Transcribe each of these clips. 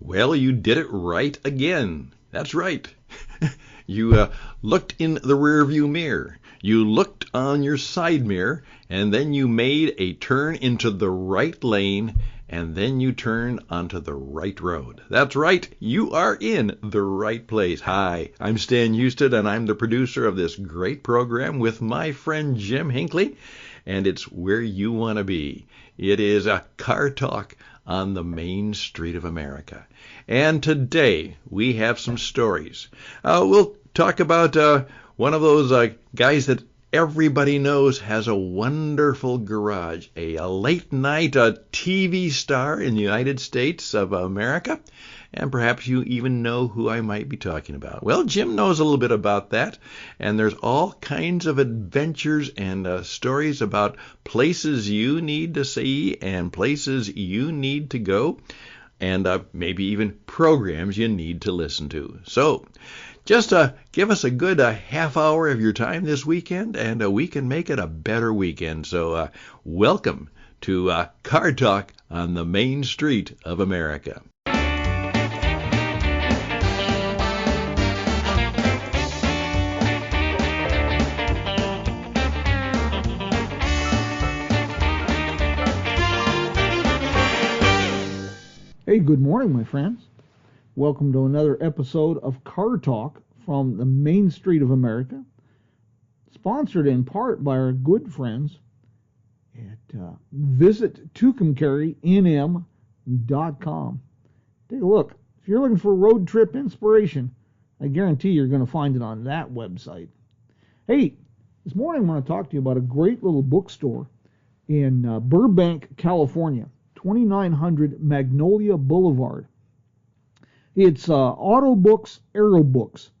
Well, you did it right again. That's right. You looked in the rearview mirror. You looked on your side mirror, and then you made a turn into the right lane, and then you turned onto the right road. That's right. You are in the right place. Hi, I'm Stan Houston, and I'm the producer of this great program with my friend Jim Hinckley, and it's where you want to be. It is a car talk on the main street of America. And today we have some stories. We'll talk about one of those guys that everybody knows has a wonderful garage, a late night TV star in the United States of America. And perhaps you even know who I might be talking about. Well, Jim knows a little bit about that, and there's all kinds of adventures and stories about places you need to see and places you need to go, and maybe even programs you need to listen to. So just give us a good half hour of your time this weekend, and we can make it a better weekend. So welcome to Car Talk on the main street of America. Hey, good morning, my friends. Welcome to another episode of Car Talk from the main street of America, sponsored in part by our good friends at visittucumcarrynm.com. Take a look. If you're looking for road trip inspiration, I guarantee you're going to find it on that website. Hey, this morning I want to talk to you about a great little bookstore in Burbank, California. 2900 Magnolia Boulevard. It's Auto Books, Aero Books.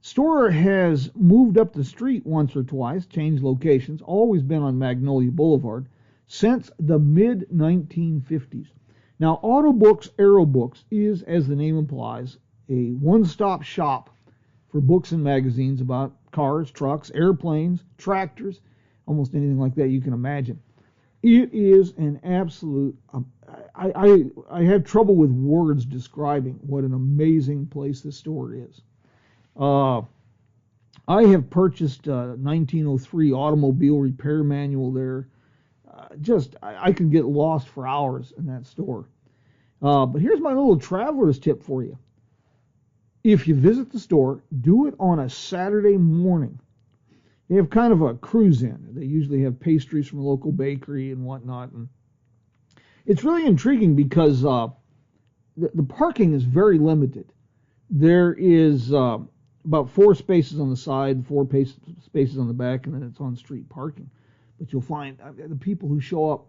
Store has moved up the street once or twice, changed locations, always been on Magnolia Boulevard since the mid-1950s. Now, Auto Books, Aero Books is, as the name implies, a one-stop shop for books and magazines about cars, trucks, airplanes, tractors, almost anything like that you can imagine. It is an absolute, I have trouble with words describing what an amazing place this store is. I have purchased a 1903 automobile repair manual there. I could get lost for hours in that store. But here's my little traveler's tip for you. If you visit the store, do it on a Saturday morning. They have kind of a cruise in. They usually have pastries from a local bakery and whatnot. And it's really intriguing because the parking is very limited. There is about 4 spaces on the side, 4 spaces on the back, and then it's on-street parking. But you'll find the people who show up,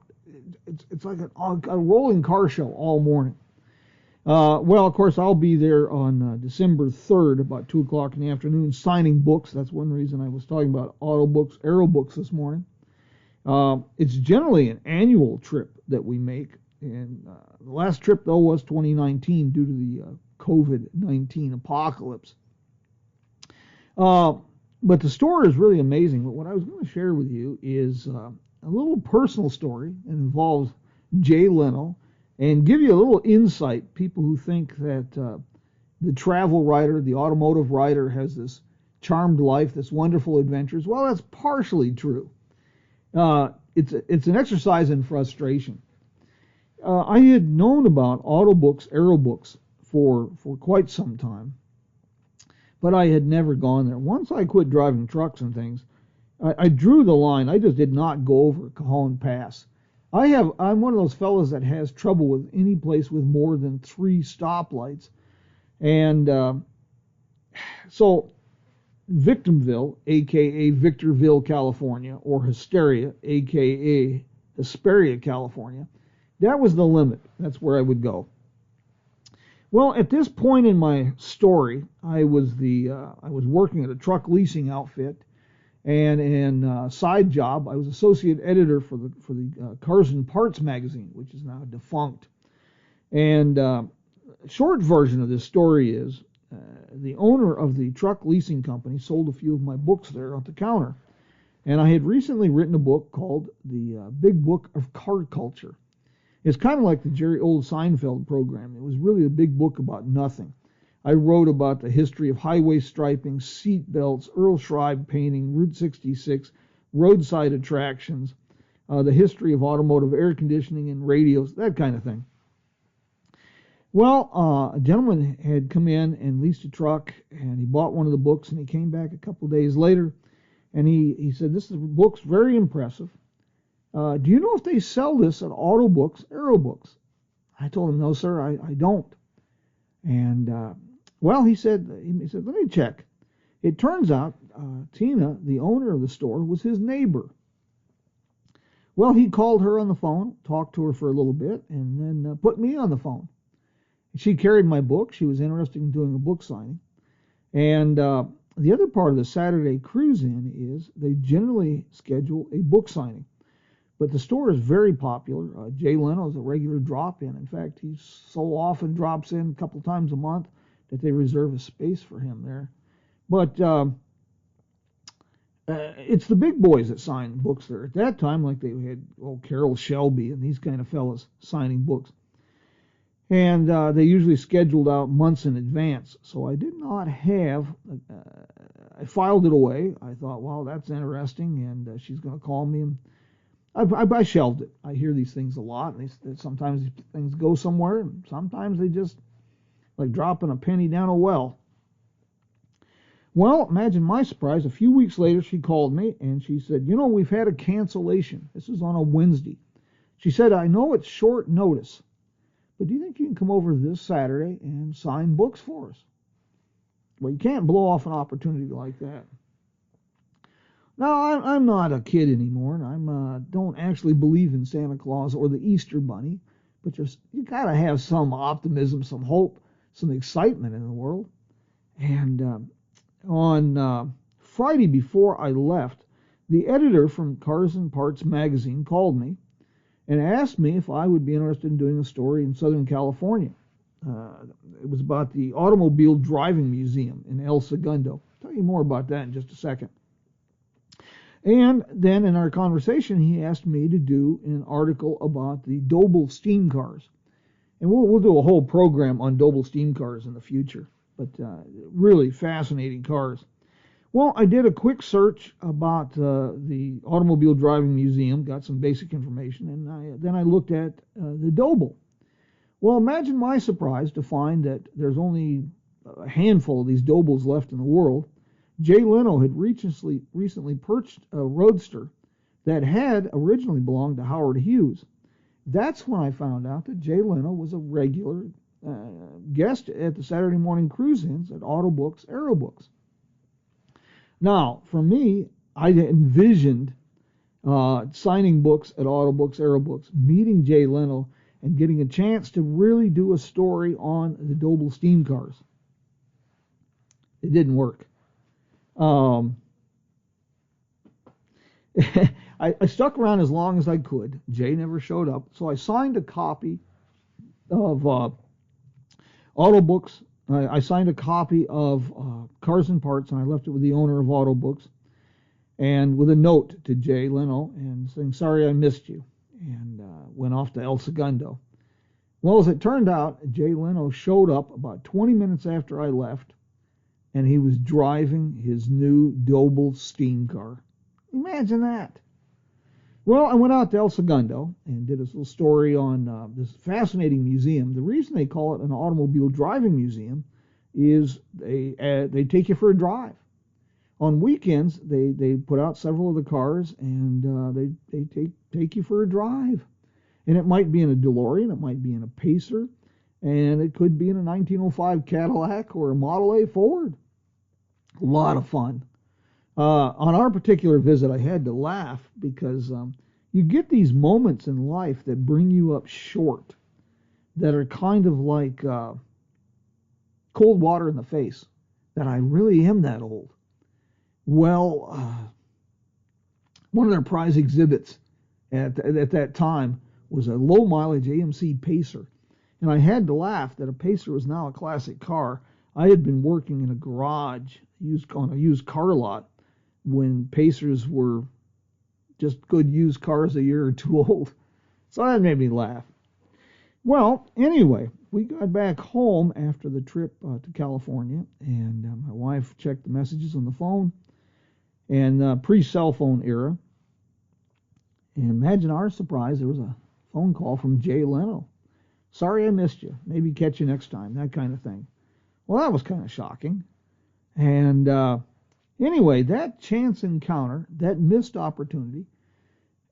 it's like a rolling car show all morning. Well, of course, I'll be there on December 3rd, about 2 o'clock in the afternoon, signing books. That's one reason I was talking about Auto Books, Aero Books this morning. It's generally an annual trip that we make. And the last trip, though, was 2019 due to the COVID-19 apocalypse. But the store is really amazing. But what I was going to share with you is a little personal story. It involves Jay Leno. And give you a little insight, people who think that the travel writer, the automotive writer, has this charmed life, this wonderful adventures. Well, that's partially true. It's an exercise in frustration. I had known about Auto Books, Aero Books for quite some time, but I had never gone there. Once I quit driving trucks and things, I drew the line. I just did not go over Cajon Pass. I'm one of those fellows that has trouble with any place with more than 3 stoplights. And so Victimville, a.k.a. Victorville, California, or Hysteria, a.k.a. Hesperia, California, that was the limit. That's where I would go. Well, at this point in my story, I was working at a truck leasing outfit. And in a side job, I was associate editor for the Cars and Parts magazine, which is now defunct. And short version of this story is the owner of the truck leasing company sold a few of my books there at the counter. And I had recently written a book called The Big Book of Car Culture. It's kind of like the old Seinfeld program. It was really a big book about nothing. I wrote about the history of highway striping, seat belts, Earl Schreiber painting, Route 66, roadside attractions, the history of automotive air conditioning and radios, that kind of thing. Well, a gentleman had come in and leased a truck, and he bought one of the books, and he came back a couple of days later, and he said, this book's very impressive. Do you know if they sell this at Auto Books, Aero Books? I told him, no, sir, I don't. And, well, he said, let me check. It turns out Tina, the owner of the store, was his neighbor. Well, he called her on the phone, talked to her for a little bit, and then put me on the phone. She carried my book. She was interested in doing a book signing. And the other part of the Saturday cruise-in is they generally schedule a book signing. But the store is very popular. Jay Leno is a regular drop-in. In fact, he so often drops in a couple times a month that they reserve a space for him there. But it's the big boys that sign books there. At that time, like they had Carroll Shelby and these kind of fellas signing books. And they usually scheduled out months in advance. So I did not have, I filed it away. I thought, well, that's interesting, and she's going to call me. And I shelved it. I hear these things a lot, and sometimes these things go somewhere, and sometimes they just like dropping a penny down a well. Well, imagine my surprise. A few weeks later, she called me, and she said, we've had a cancellation. This is on a Wednesday. She said, I know it's short notice, but do you think you can come over this Saturday and sign books for us? Well, you can't blow off an opportunity like that. Now, I'm not a kid anymore, and I don't actually believe in Santa Claus or the Easter Bunny, but you got to have some optimism, some hope, some excitement in the world. And on Friday before I left, the editor from Cars and Parts magazine called me and asked me if I would be interested in doing a story in Southern California. It was about the Automobile Driving Museum in El Segundo. I'll tell you more about that in just a second. And then in our conversation, he asked me to do an article about the Doble steam cars. And we'll do a whole program on Doble steam cars in the future. But really fascinating cars. Well, I did a quick search about the Automobile Driving Museum, got some basic information, and then I looked at the Doble. Well, imagine my surprise to find that there's only a handful of these Dobles left in the world. Jay Leno had recently purchased a Roadster that had originally belonged to Howard Hughes. That's when I found out that Jay Leno was a regular guest at the Saturday morning cruise-ins at Auto Books, Aero Books. Now, for me, I envisioned signing books at Auto Books, Aero Books, meeting Jay Leno, and getting a chance to really do a story on the Doble steam cars. It didn't work. I stuck around as long as I could. Jay never showed up, so I signed a copy of Auto Books. I signed a copy of Cars and Parts, and I left it with the owner of Auto Books, and with a note to Jay Leno, and saying, sorry I missed you, and went off to El Segundo. Well, as it turned out, Jay Leno showed up about 20 minutes after I left, and he was driving his new Doble steam car. Imagine that. Well, I went out to El Segundo and did a little story on this fascinating museum. The reason they call it an automobile driving museum is they take you for a drive. On weekends, they put out several of the cars, and they take you for a drive. And it might be in a DeLorean, it might be in a Pacer, and it could be in a 1905 Cadillac or a Model A Ford. A lot of fun. On our particular visit, I had to laugh because you get these moments in life that bring you up short, that are kind of like cold water in the face, that I really am that old. Well, one of their prize exhibits at that time was a low-mileage AMC Pacer, and I had to laugh that a Pacer was now a classic car. I had been working in a garage on a used car lot when Pacers were just good used cars a year or two old. So that made me laugh. Well, anyway, we got back home after the trip to California, and my wife checked the messages on the phone, and pre-cell phone era. And imagine our surprise, there was a phone call from Jay Leno. Sorry I missed you. Maybe catch you next time, that kind of thing. Well, that was kind of shocking. And anyway, that chance encounter, that missed opportunity,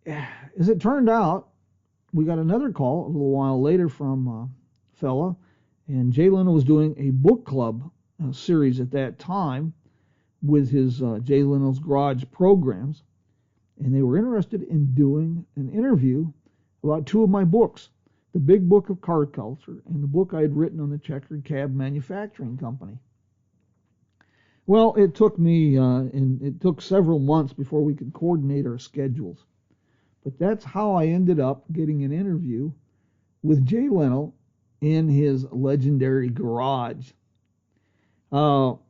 as it turned out, we got another call a little while later from a fella, and Jay Leno was doing a book club series at that time with his Jay Leno's Garage programs, and they were interested in doing an interview about two of my books, The Big Book of Car Culture and the book I had written on the Checkered Cab Manufacturing Company. Well, it took me, and it took several months before we could coordinate our schedules. But that's how I ended up getting an interview with Jay Leno in his legendary garage. So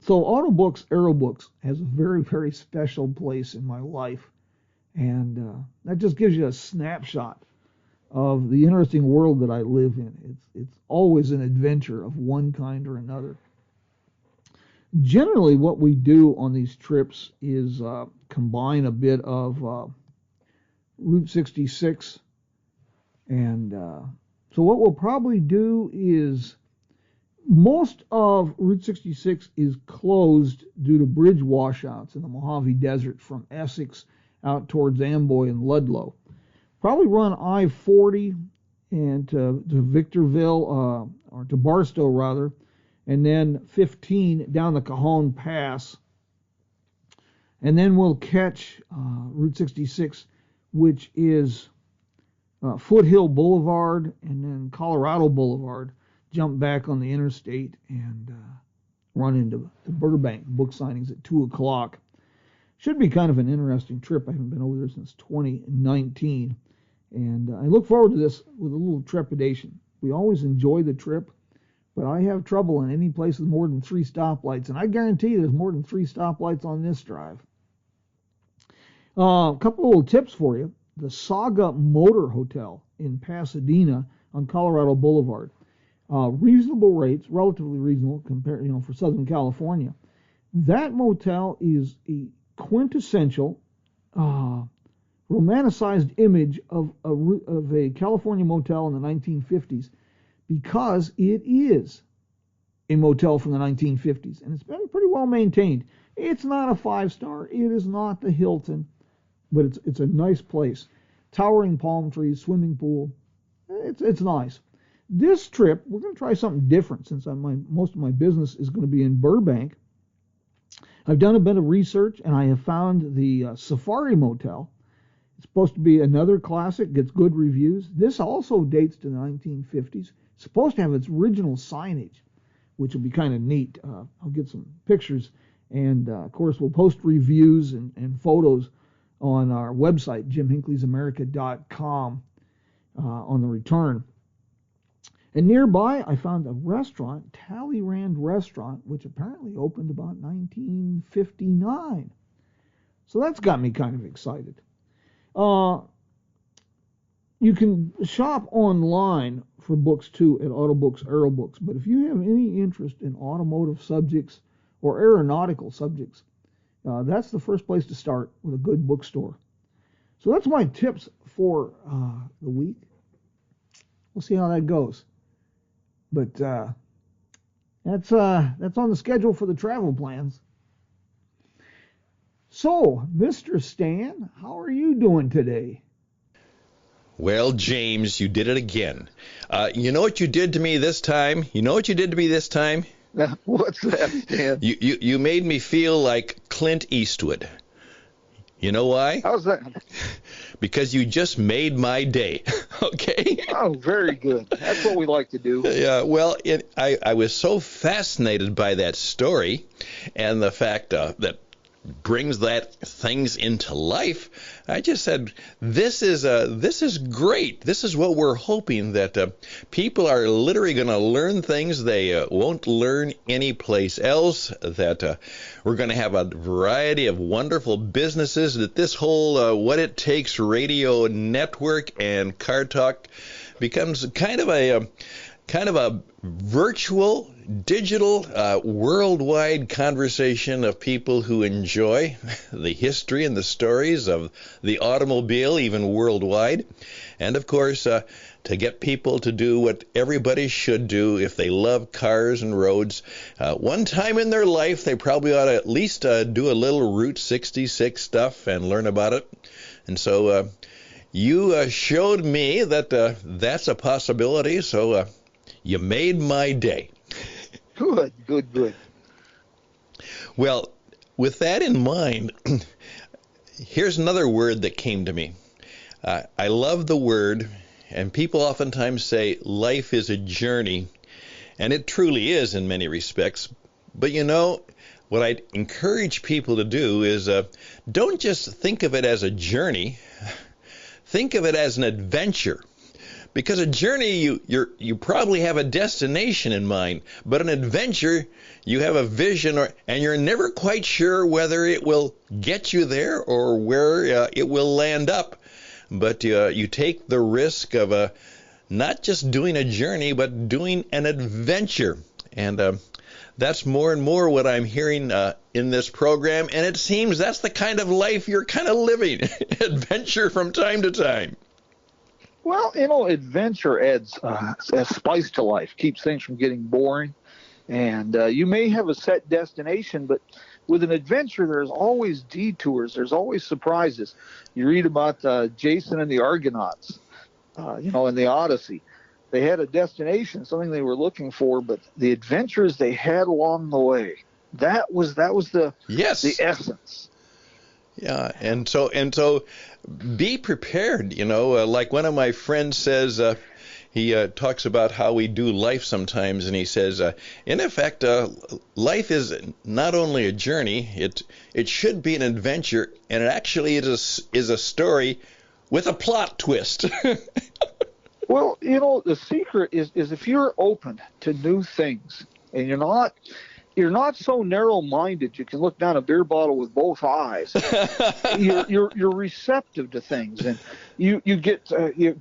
Autobooks, Aerobooks has a very, very special place in my life. And that just gives you a snapshot of the interesting world that I live in. It's always an adventure of one kind or another. Generally, what we do on these trips is combine a bit of Route 66. And so what we'll probably do is most of Route 66 is closed due to bridge washouts in the Mojave Desert from Essex out towards Amboy and Ludlow. Probably run I-40 and to Victorville, or to Barstow rather, and then 15 down the Cajon Pass. And then we'll catch Route 66, which is Foothill Boulevard and then Colorado Boulevard, jump back on the interstate and run into Burbank. Book signings at 2 o'clock. Should be kind of an interesting trip. I haven't been over there since 2019. And I look forward to this with a little trepidation. We always enjoy the trip, but I have trouble in any place with more than 3 stoplights. And I guarantee you there's more than 3 stoplights on this drive. A couple of little tips for you. The Saga Motor Hotel in Pasadena on Colorado Boulevard. Reasonable rates, relatively reasonable compared, for Southern California. That motel is a quintessential romanticized image of a California motel in the 1950s, because it is a motel from the 1950s, and it's been pretty well maintained. It's not a 5-star. It is not the Hilton, but it's a nice place. Towering palm trees, swimming pool. It's nice. This trip, we're going to try something different since most of my business is going to be in Burbank. I've done a bit of research, and I have found the Safari Motel. It's supposed to be another classic, gets good reviews. This also dates to the 1950s. It's supposed to have its original signage, which will be kind of neat. I'll get some pictures, and of course we'll post reviews and photos on our website, jimhinckleysamerica.com, on the return. And nearby, I found a restaurant, Talleyrand Restaurant, which apparently opened about 1959. So that's got me kind of excited. You can shop online for books too at Autobooks, Aerobooks. But if you have any interest in automotive subjects or aeronautical subjects, that's the first place to start with a good bookstore. So that's my tips for the week. We'll see how that goes. But that's on the schedule for the travel plans. So, Mr. Stan, how are you doing today? Well, James, you did it again. You know what you did to me this time? What's that, Stan? You made me feel like Clint Eastwood. You know why? How's that? Because you just made my day. Okay? Oh, very good. That's what we like to do. Yeah, well, I was so fascinated by that story and the fact that brings that things into life. I just said, this is great. This is what we're hoping, that people are literally going to learn things they won't learn anyplace else, that we're going to have a variety of wonderful businesses, that this whole What It Takes radio network and Car Talk becomes kind of a virtual, digital, worldwide conversation of people who enjoy the history and the stories of the automobile, even worldwide. And of course, to get people to do what everybody should do if they love cars and roads. One time in their life, they probably ought to at least do a little Route 66 stuff and learn about it. And so you showed me that that's a possibility, so you made my day. Good. Well, with that in mind, here's another word that came to me. I love the word, and people oftentimes say life is a journey, and it truly is in many respects. But you know, what I encourage people to do is don't just think of it as a journey. Think of it as an adventure. Because a journey, you probably have a destination in mind, but an adventure, you have a vision, and you're never quite sure whether it will get you there or where it will land up. But you take the risk of not just doing a journey, but doing an adventure. And that's more and more what I'm hearing in this program, and it seems that's the kind of life you're kind of living, adventure from time to time. Well, you know, adventure adds spice to life, keeps things from getting boring. And you may have a set destination, but with an adventure, there's always detours. There's always surprises. You read about Jason and the Argonauts, in the Odyssey. They had a destination, something they were looking for, but the adventures they had along the way, that was the essence. Yeah, and so be prepared, like one of my friends says, he talks about how we do life sometimes, and he says, in effect, life is not only a journey, it should be an adventure, and it actually is a story with a plot twist. Well, the secret is if you're open to new things, and you're not so narrow-minded you can look down a beer bottle with both eyes. You're receptive to things, and you get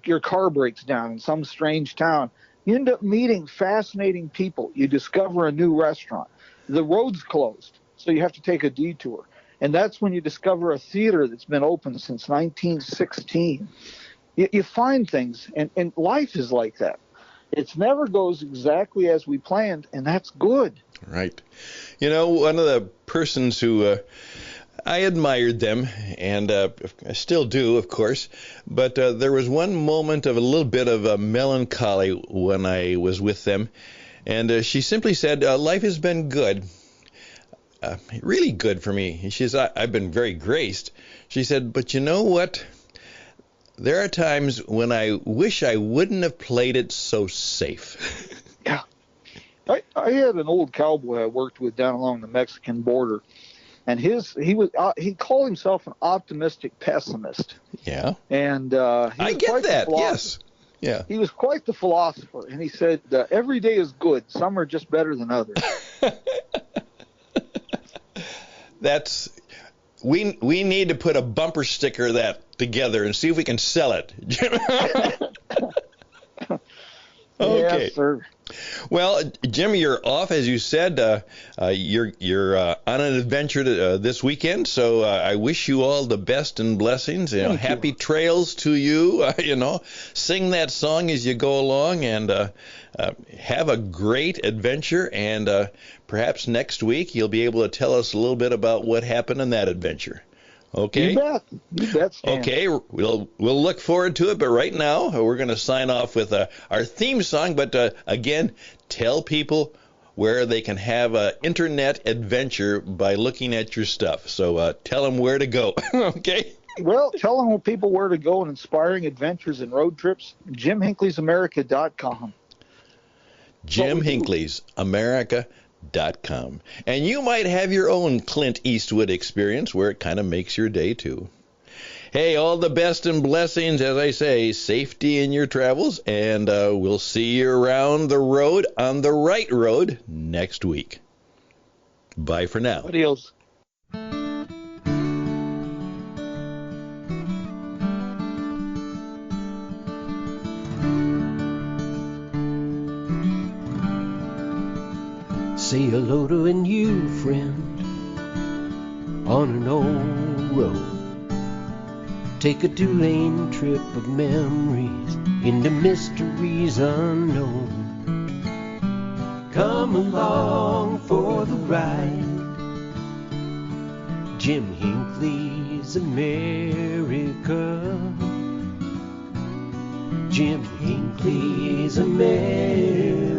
your car breaks down in some strange town. You end up meeting fascinating people. You discover a new restaurant. The road's closed, so you have to take a detour, and that's when you discover a theater that's been open since 1916. You find things, and life is like that. It never goes exactly as we planned, and that's good. Right. One of the persons who I admired them, and I still do, of course, but there was one moment of a little bit of melancholy when I was with them, and she simply said, life has been good, really good for me. She says, I've been very graced. She said, but you know what? There are times when I wish I wouldn't have played it so safe. Yeah. I had an old cowboy I worked with down along the Mexican border, and he called himself an optimistic pessimist. Yeah. And I get that. Yes. Yeah. He was quite the philosopher, and he said every day is good. Some are just better than others. We need to put a bumper sticker of that together and see if we can sell it. Okay. Yes, sir. Well, Jim, you're off, as you said. You're on an adventure this weekend, so I wish you all the best and blessings. Happy trails to you. Sing that song as you go along, and have a great adventure. And perhaps next week you'll be able to tell us a little bit about what happened in that adventure. Okay. You bet, Stan. Okay, we'll look forward to it, but right now we're going to sign off with our theme song. But again, tell people where they can have an internet adventure by looking at your stuff. So tell them where to go. Okay. Well, telling people where to go and inspiring adventures and road trips, JimHinckley'sAmerica.com. Jim Hinckley's America.com. And you might have your own Clint Eastwood experience where it kind of makes your day too. Hey, all the best and blessings, as I say, safety in your travels, and we'll see you around the road on the right road next week. Bye for now. Adios. Say hello to a new friend on an old road. Take a 2-lane trip of memories into mysteries unknown. Come along for the ride. Jim Hinckley's America. Jim Hinckley's America.